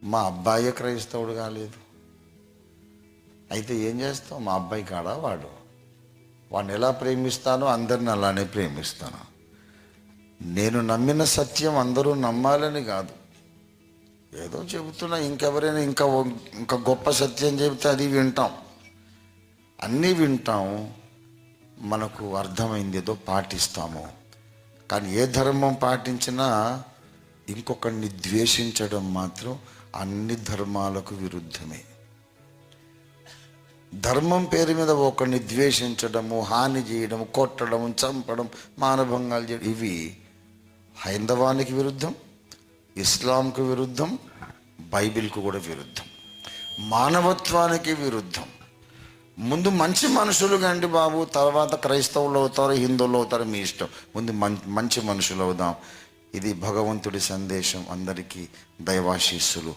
మా అబ్బాయి క్రైస్తవుడు కాలేదు. అయితే ఏం చేస్తావు? మా అబ్బాయి కాడా వాడు. వాడిని ఎలా ప్రేమిస్తానో అందరిని అలానే ప్రేమిస్తాను. నేను నమ్మిన సత్యం అందరూ నమ్మాలని కాదు, ఏదో చెబుతున్నా. ఇంకెవరైనా ఇంకా గొప్ప సత్యం చెబితే అది వింటాం, అన్నీ వింటాం. మనకు అర్థమైంది ఏదో పాటిస్తాము. కానీ ఏ ధర్మం పాటించినా ఇంకొకరిని ద్వేషించడం మాత్రం అన్ని ధర్మాలకు విరుద్ధమే. ధర్మం పేరు మీద ఒకరిని ద్వేషించడము, హాని చేయడం, కొట్టడం, చంపడం, మానభంగాలు చేయడం, ఇవి హైందవానికి విరుద్ధం, ఇస్లాంకు విరుద్ధం, బైబిల్కు కూడా విరుద్ధం, మానవత్వానికి విరుద్ధం. ముందు మంచి మనుషులు కండి బాబు, తర్వాత క్రైస్తవులు అవుతారు, హిందువులు అవుతారు, మీ ఇష్టం. ముందు మంచి మనుషులు అవుదాం. ఇది భగవంతుడి సందేశం. అందరికీ దైవాశీస్సులు.